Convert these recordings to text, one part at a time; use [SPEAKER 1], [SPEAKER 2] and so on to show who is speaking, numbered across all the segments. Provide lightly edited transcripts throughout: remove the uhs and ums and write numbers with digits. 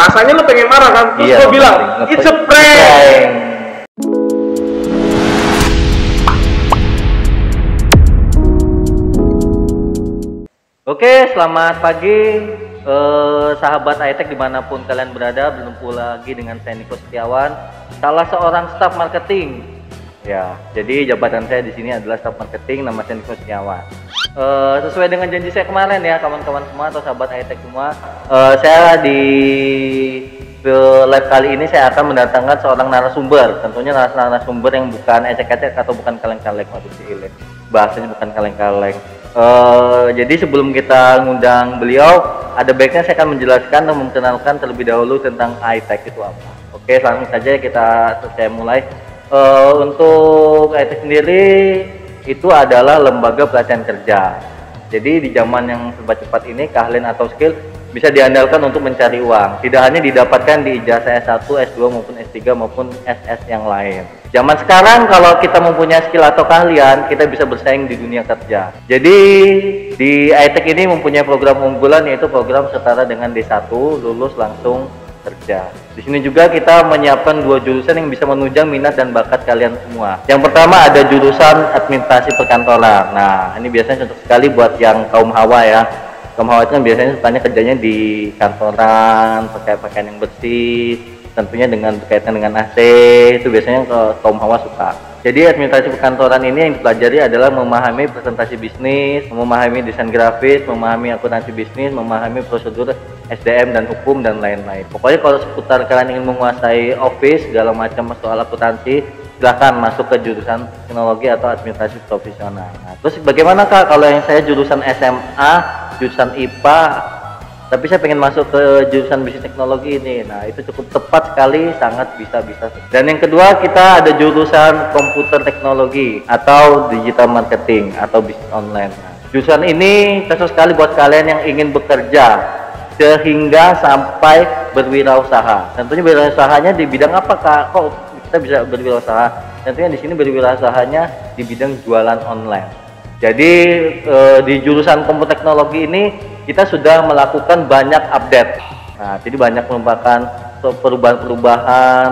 [SPEAKER 1] Rasanya lu pengen marah kan? Terus
[SPEAKER 2] Iya,
[SPEAKER 1] gua bilang, it's a prank.
[SPEAKER 2] Oke, selamat pagi sahabat iTech dimanapun kalian berada. Bertemu lagi dengan saya Niko Setiawan, salah seorang staf marketing. Ya, jadi jabatan saya di sini adalah staf marketing, nama saya Niko Setiawan. Sesuai dengan janji saya kemarin ya, kawan-kawan semua atau sahabat iTech semua, saya di live kali ini saya akan mendatangkan seorang narasumber. Tentunya narasumber yang bukan ecek-ecek atau bukan kaleng-kaleng, waduh si Ile. Bahasanya bukan kaleng-kaleng. Jadi sebelum kita ngundang beliau, ada baiknya saya akan menjelaskan dan memperkenalkan terlebih dahulu tentang iTech itu apa. Oke, langsung saja saya mulai. Untuk iTech sendiri itu adalah lembaga pelatihan kerja. Jadi di zaman yang serba cepat ini, keahlian atau skill bisa diandalkan untuk mencari uang. Tidak hanya didapatkan di ijazah S1, S2 maupun S3 maupun SS yang lain. Zaman sekarang kalau kita mempunyai skill atau keahlian, kita bisa bersaing di dunia kerja. Jadi di iTech ini mempunyai program unggulan, yaitu program setara dengan D1, lulus langsung kerja. Di sini juga kita menyiapkan 2 jurusan yang bisa menunjang minat dan bakat kalian semua. Yang pertama ada jurusan administrasi perkantoran. Nah, ini biasanya cocok sekali buat yang kaum hawa ya. Kaum hawa itu kan biasanya sukanya kerjanya di kantoran, pakai pakaian yang bersih, tentunya dengan berkaitan dengan AC, itu biasanya ke kaum hawa suka. Jadi administrasi perkantoran ini yang dipelajari adalah memahami presentasi bisnis, memahami desain grafis, memahami akuntansi bisnis, memahami prosedur SDM dan hukum dan lain-lain. Pokoknya kalau seputar kalian ingin menguasai office segala macam soal akuntansi, silahkan masuk ke jurusan teknologi atau administrasi profesional. Nah, terus bagaimana Kak kalau yang saya jurusan SMA, jurusan IPA, tapi saya pengen masuk ke jurusan bisnis teknologi ini? Nah, itu cukup tepat sekali, sangat bisa. Dan yang kedua, kita ada jurusan komputer teknologi atau digital marketing atau bisnis online. Nah, jurusan ini cocok sekali buat kalian yang ingin bekerja sehingga sampai berwirausaha. Tentunya berwirausahanya di bidang apa Kak? Kok kita bisa berwirausaha? Tentunya di sini berwirausahanya di bidang jualan online. Jadi di jurusan komputer teknologi ini kita sudah melakukan banyak update. Nah, jadi banyak merupakan perubahan-perubahan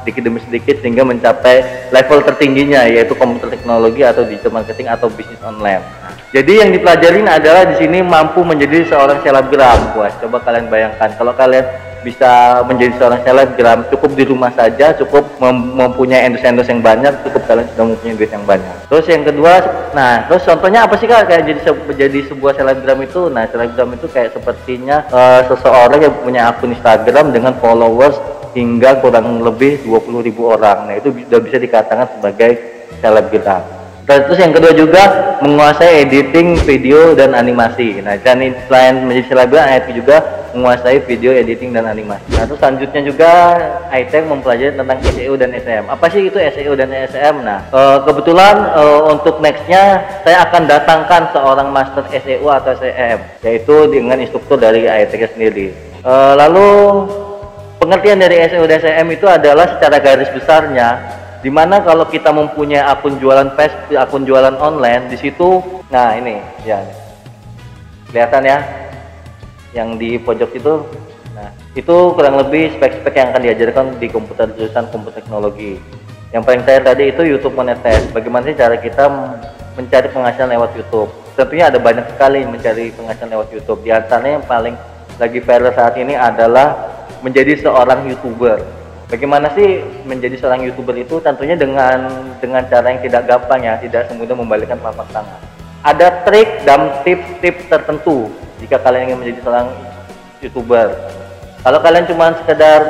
[SPEAKER 2] sedikit demi sedikit sehingga mencapai level tertingginya, yaitu komputer teknologi atau digital marketing atau bisnis online. Nah, jadi yang dipelajarin adalah di sini mampu menjadi seorang selebgram. Wah, coba kalian bayangkan kalau kalian bisa menjadi seorang selebgram, cukup di rumah saja, cukup mempunyai endorse yang banyak, cukup kalian sudah mempunyai duit yang banyak. Terus yang kedua, nah terus contohnya apa sih Kak kayak jadi sebuah selebgram itu? Nah, selebgram itu kayak sepertinya seseorang yang punya akun Instagram dengan followers hingga kurang lebih 20.000 orang. Nah, itu sudah bisa dikatakan sebagai selebgram. Terus yang kedua juga menguasai editing video dan animasi. Nah, dan selain menjadi selebgram, iTech juga menguasai video editing dan animasi. Nah, terus selanjutnya juga iTech mempelajari tentang SEO dan SEM. Apa sih itu SEO dan SEM? Nah, kebetulan untuk nextnya saya akan datangkan seorang master SEO atau SEM, yaitu dengan instruktur dari iTech sendiri. Lalu pengertian dari SEO dan SEM itu adalah secara garis besarnya, dimana kalau kita mempunyai akun jualan Facebook, akun jualan online, di situ, nah ini ya kelihatan ya yang di pojok itu. Nah, itu kurang lebih spek-spek yang akan diajarkan di jurusan komputer teknologi. Yang paling terakhir tadi itu YouTube monetize. Bagaimana sih cara kita mencari penghasilan lewat YouTube? Tentunya ada banyak sekali mencari penghasilan lewat YouTube. Di antaranya yang paling lagi viral saat ini adalah menjadi seorang YouTuber. Bagaimana sih menjadi seorang YouTuber itu? Tentunya dengan cara yang tidak gampang ya, tidak semudah membalikkan telapak tangan. Ada trik dan tips-tips tertentu jika kalian ingin menjadi seorang YouTuber. Kalau kalian cuma sekedar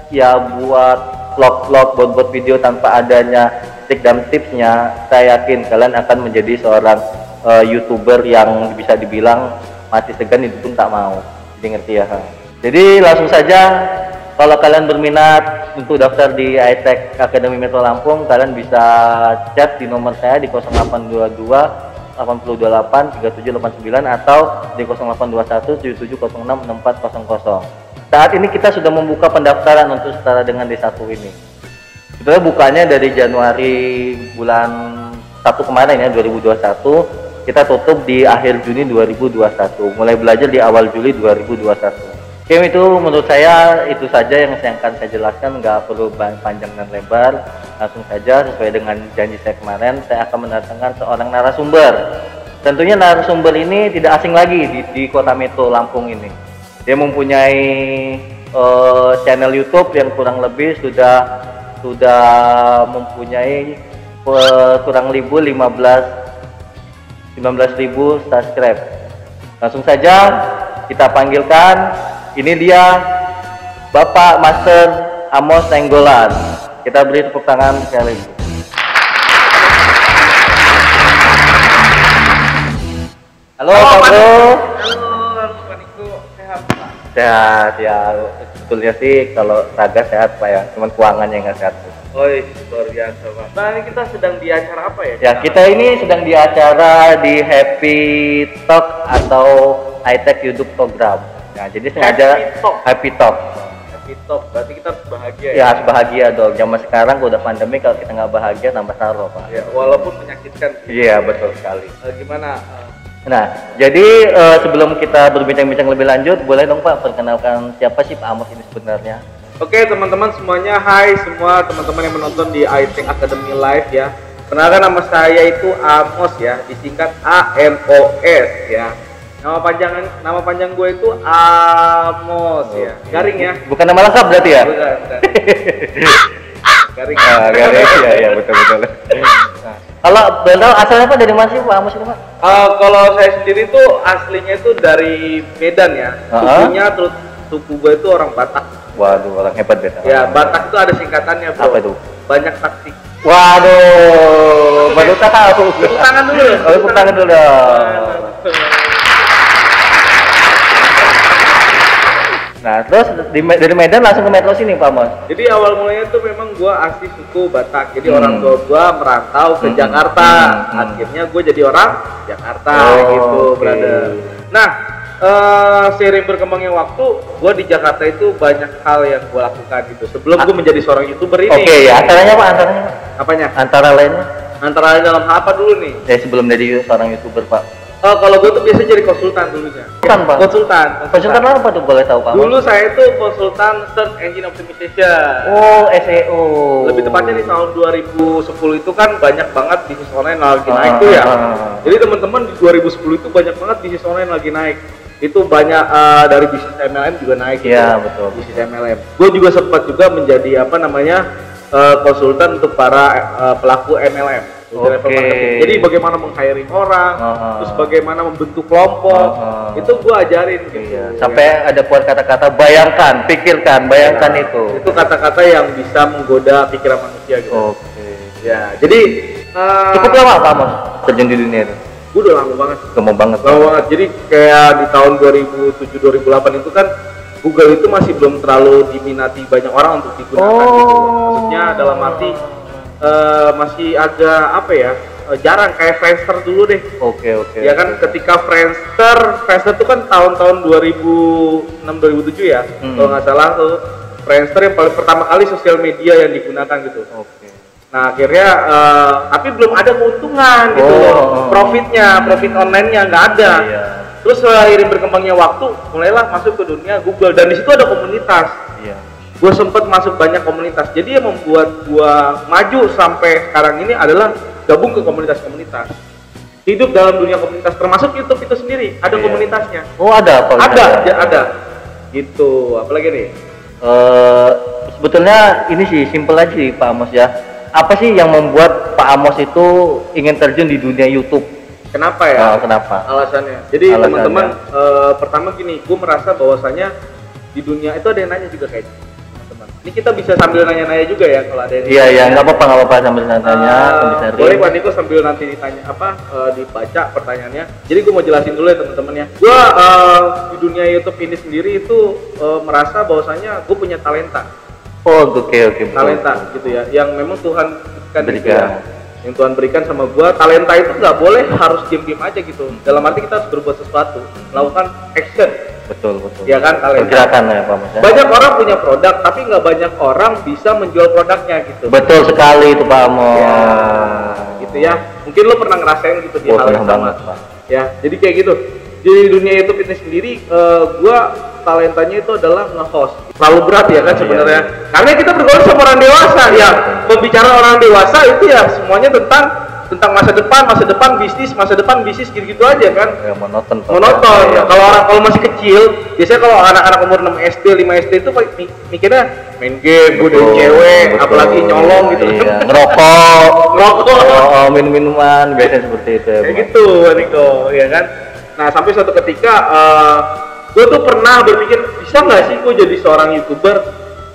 [SPEAKER 2] ya buat vlog-vlog, buat video tanpa adanya trik dan tipsnya, saya yakin kalian akan menjadi seorang YouTuber yang bisa dibilang mati segan itu pun tak mau. Jadi ngerti ya? Jadi langsung saja, kalau kalian berminat untuk daftar di iTech Academy Metro Lampung, kalian bisa chat di nomor saya di 0822 828 3789 atau di 0821 7706 6400. Saat ini kita sudah membuka pendaftaran untuk setara dengan D1 ini. Sebetulnya bukanya dari Januari bulan 1 kemarin ya, 2021. Kita tutup di akhir Juni 2021. Mulai belajar di awal Juli 2021. Oke, itu menurut saya itu saja yang akan saya jelaskan, nggak perlu panjang dan lebar. Langsung saja sesuai dengan janji saya kemarin, saya akan mendatangkan seorang narasumber. Tentunya narasumber ini tidak asing lagi di Kota Metro Lampung ini. Dia mempunyai channel YouTube yang kurang lebih sudah mempunyai kurang lebih 19.000 subscribe. Langsung saja kita panggilkan, ini dia Bapak Master Amos Nainggolan. Kita beri tepuk tangan sekali. Halo Pak Bro.
[SPEAKER 1] Halo Pak Niko, sehat Pak?
[SPEAKER 2] Sehat ya, sebetulnya sih kalau raga sehat Pak ya, cuman keuangannya nggak sehat.
[SPEAKER 1] Oh iya, luar biasa Pak. Nah ini kita sedang di acara apa ya?
[SPEAKER 2] Ya kita ini sedang di acara di Happy Talk atau High-Tech YouTube Program. Nah jadi sengaja Happy Talk.
[SPEAKER 1] Happy Talk, berarti kita harus bahagia
[SPEAKER 2] Ya harus bahagia dong. Zaman sekarang udah pandemi, kalau kita nggak bahagia tambah saro Pak.
[SPEAKER 1] Ya, walaupun menyakitkan.
[SPEAKER 2] Iya betul sekali.
[SPEAKER 1] Gimana?
[SPEAKER 2] Nah jadi sebelum kita berbincang-bincang lebih lanjut, boleh dong Pak perkenalkan siapa sih Pak Amos ini sebenarnya?
[SPEAKER 1] Oke teman-teman semuanya, hai semua teman-teman yang menonton di iTech Academy Live ya. Kenalkan, nama saya itu Amos ya, disingkat AMOS ya. Nama panjang gue itu Amos ya. Garing ya.
[SPEAKER 2] Bukan nama lengkap berarti ya?
[SPEAKER 1] Bukan. Garing.
[SPEAKER 2] Garing ya betul. Nah, kalau benar asalnya Pak dari mana sih Pak Amos ini Pak?
[SPEAKER 1] Kalau saya sendiri tuh aslinya itu dari Medan ya. Suku gue itu orang Batak.
[SPEAKER 2] Waduh, orang hebat beta.
[SPEAKER 1] Ya, Batak itu ada singkatannya bro.
[SPEAKER 2] Apa itu?
[SPEAKER 1] Banyak taktik.
[SPEAKER 2] Waduh, baru tahu.
[SPEAKER 1] Tepuk tangan dulu.
[SPEAKER 2] Tepuk tangan dulu. Nah, terus dari Medan langsung ke Metro sini Pak Amos?
[SPEAKER 1] Jadi awal mulanya tuh memang gua asli suku Batak. Jadi orang tua gua merantau ke Jakarta. Akhirnya gua jadi orang Jakarta gitu, brother. Nah, seiring berkembangnya waktu, gua di Jakarta itu banyak hal yang gua lakukan gitu. Sebelum gua menjadi seorang YouTuber ini.
[SPEAKER 2] Oke, ya. Antaranya Pak,
[SPEAKER 1] Apanya?
[SPEAKER 2] Antara lainnya?
[SPEAKER 1] Antara lain dalam apa dulu nih?
[SPEAKER 2] Ya sebelum jadi seorang YouTuber Pak.
[SPEAKER 1] Kalau gue tuh biasa jadi konsultan dulunya. Konsultan
[SPEAKER 2] apa tuh, boleh tahu Pak?
[SPEAKER 1] Dulu saya itu konsultan Search Engine Optimization.
[SPEAKER 2] Oh, SEO.
[SPEAKER 1] Lebih tepatnya di tahun 2010 itu kan banyak banget bisnis online lagi naik tuh ya. Jadi teman-teman di 2010 itu banyak banget bisnis online lagi naik. Itu banyak dari bisnis MLM juga naik.
[SPEAKER 2] Iya, betul.
[SPEAKER 1] Bisnis MLM. Gue juga sempat juga menjadi konsultan untuk para pelaku MLM. Jadi bagaimana meng-hiring orang, terus bagaimana membentuk kelompok, itu gua ajarin gitu.
[SPEAKER 2] Iya. Sampai ada buat kata-kata bayangkan, pikirkan, bayangkan itu.
[SPEAKER 1] Itu kata-kata yang bisa menggoda pikiran manusia gitu.
[SPEAKER 2] Oke.
[SPEAKER 1] Ya, jadi
[SPEAKER 2] cukup lama Pak Amos terjun di dunia itu?
[SPEAKER 1] Gua udah lama banget.
[SPEAKER 2] Lama banget.
[SPEAKER 1] Jadi kayak di tahun 2007-2008 itu kan Google itu masih belum terlalu diminati banyak orang untuk digunakan gitu. Maksudnya dalam arti masih agak jarang, kayak Friendster dulu deh.
[SPEAKER 2] Oke.
[SPEAKER 1] Ya kan, ketika Friendster itu kan tahun-tahun 2006-2007 ya, kalau nggak salah tuh Friendster yang paling pertama kali sosial media yang digunakan gitu.
[SPEAKER 2] Oke.
[SPEAKER 1] Nah akhirnya tapi belum ada keuntungan gitu loh, profit online-nya nggak ada.
[SPEAKER 2] Iya.
[SPEAKER 1] Terus seiring berkembangnya waktu, mulailah masuk ke dunia Google, dan di situ ada komunitas.
[SPEAKER 2] Iya.
[SPEAKER 1] Gue sempet masuk banyak komunitas. Jadi yang membuat gue maju sampai sekarang ini adalah gabung ke komunitas-komunitas. Hidup dalam dunia komunitas, termasuk YouTube itu sendiri ada komunitasnya.
[SPEAKER 2] Oh ada apa?
[SPEAKER 1] Ada. Gitu. Apalagi nih?
[SPEAKER 2] Sebetulnya ini sih simple aja sih Pak Amos ya. Apa sih yang membuat Pak Amos itu ingin terjun di dunia YouTube?
[SPEAKER 1] Kenapa ya?
[SPEAKER 2] Kenapa?
[SPEAKER 1] Alasannya. Jadi teman-teman, pertama gini, gue merasa bahwasanya di dunia itu ada yang nanya juga kayak teman-teman. Ini kita bisa sambil nanya-nanya juga ya kalau ada yang
[SPEAKER 2] Iya, nggak apa-apa sambil nanya.
[SPEAKER 1] Boleh Pak Niko sambil nanti ditanya dibaca pertanyaannya. Jadi gue mau jelasin dulu ya teman-teman ya. Gue di dunia YouTube ini sendiri itu merasa bahwasanya gue punya talenta.
[SPEAKER 2] Oke.
[SPEAKER 1] Talenta gitu ya, yang memang Tuhan berikan gitu ya. Yang Tuhan berikan sama gue. Talenta itu nggak boleh harus diem-diem aja gitu. Dalam arti kita harus berbuat sesuatu, melakukan action.
[SPEAKER 2] Betul.
[SPEAKER 1] Ya kan, talenta.
[SPEAKER 2] Pergerakan ya Pak Mas.
[SPEAKER 1] Banyak orang punya produk, tapi nggak banyak orang bisa menjual produknya gitu.
[SPEAKER 2] Betul sekali itu Pak Amos.
[SPEAKER 1] Ya, gitu ya. Mungkin lo pernah ngerasain gitu di hal yang sama.
[SPEAKER 2] Pak.
[SPEAKER 1] Ya, jadi kayak gitu. Di dunia YouTube ini sendiri, gue talentanya itu adalah nge-host. Terlalu berat ya kan sebenarnya. Karena kita bergaul sama orang dewasa ya. Pembicaraan orang dewasa itu ya semuanya tentang masa depan bisnis gitu aja kan.
[SPEAKER 2] Ya, monoton.
[SPEAKER 1] Ya. Kalau masih kecil, biasanya kalau anak-anak umur 6 SD, 5 SD itu mikirnya main game, godain cewek, apalagi nyolong gitu.
[SPEAKER 2] Iya, ngerokok, minum-minuman, biasanya seperti itu ya.
[SPEAKER 1] Kayak gitu, Riko, ya kan. Nah, sampai suatu ketika gue tuh pernah berpikir, bisa nggak sih gue jadi seorang YouTuber?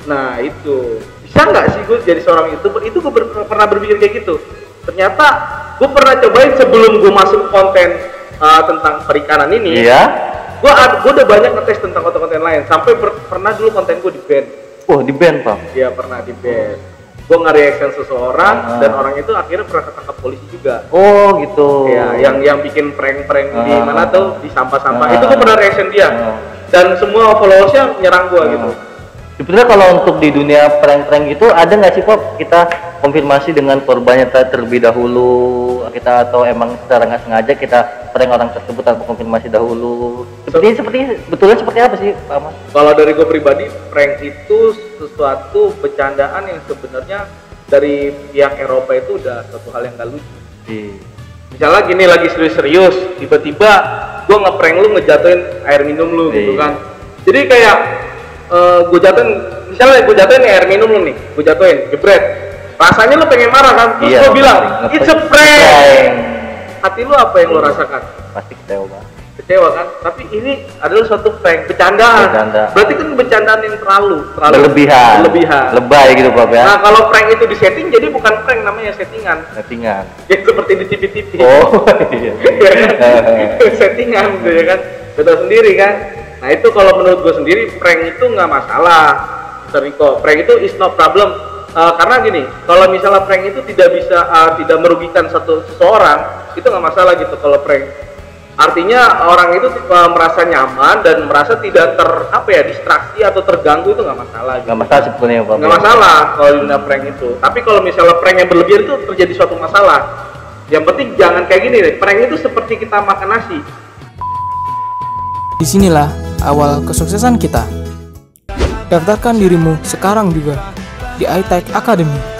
[SPEAKER 1] Nah, itu. Bisa nggak sih gue jadi seorang YouTuber? Itu gue pernah berpikir kayak gitu. Ternyata gue pernah cobain sebelum gue masuk konten tentang perikanan ini.
[SPEAKER 2] Iya.
[SPEAKER 1] Gue udah banyak ngetes tentang konten-konten lain. Sampai pernah dulu konten gue di ban.
[SPEAKER 2] Oh, di ban, Pak?
[SPEAKER 1] Iya, pernah di ban. Gue nge-reaction seseorang dan orang itu akhirnya pernah ketangkap polisi juga.
[SPEAKER 2] Oh, gitu.
[SPEAKER 1] Ya, yang bikin prank-prank di mana tuh di sampah-sampah. Itu gue pernah reaction dia. Dan semua followersnya nyerang gue gitu.
[SPEAKER 2] Sebenarnya kalau untuk di dunia prank-prank gitu ada nggak sih Pop kita konfirmasi dengan korbannya terlebih dahulu kita atau emang secara nggak sengaja kita prank orang tersebut tanpa konfirmasi dahulu? Betulnya seperti apa sih Pak Mas?
[SPEAKER 1] Kalau dari gue pribadi, prank itu sesuatu bercandaan yang sebenarnya dari pihak Eropa itu udah suatu hal yang nggak lucu. Misalnya gini, lagi serius-serius, tiba-tiba gue ngeprank lu ngejatuhin air minum lu gitu kan. Jadi kayak gue jatuhin air minum lu nih, gue jatuhin, jebret. Rasanya lu pengen marah kan? Terus gue bilang, it's a prank. Hati lu apa yang lu rasakan?
[SPEAKER 2] Pasti
[SPEAKER 1] Kecewa kan? Tapi ini adalah suatu prank, bercandaan. Berarti kan bercandaan yang terlalu
[SPEAKER 2] berlebihan. Lebay gitu Pak ya.
[SPEAKER 1] Nah, kalau prank itu disetting jadi bukan prank, namanya settingan. Ya seperti di TV-TV.
[SPEAKER 2] Oh, iya.
[SPEAKER 1] Ya kan? Settingan gitu ya kan. Betul sendiri kan. Nah, itu kalau menurut gue sendiri prank itu nggak masalah. Riko, prank itu is no problem. Karena gini, kalau misalnya prank itu tidak tidak merugikan seseorang, itu nggak masalah gitu kalau prank. Artinya orang itu merasa nyaman dan merasa tidak distraksi atau terganggu, itu nggak masalah.
[SPEAKER 2] Nggak masalah sebetulnya Pak.
[SPEAKER 1] Nggak masalah kalau di dunia prank itu. Tapi kalau misalnya prank yang berlebihan itu terjadi suatu masalah. Yang penting jangan kayak gini deh. Prank itu seperti kita makan nasi.
[SPEAKER 3] Disinilah awal kesuksesan kita. Daftarkan dirimu sekarang juga di iTech Academy.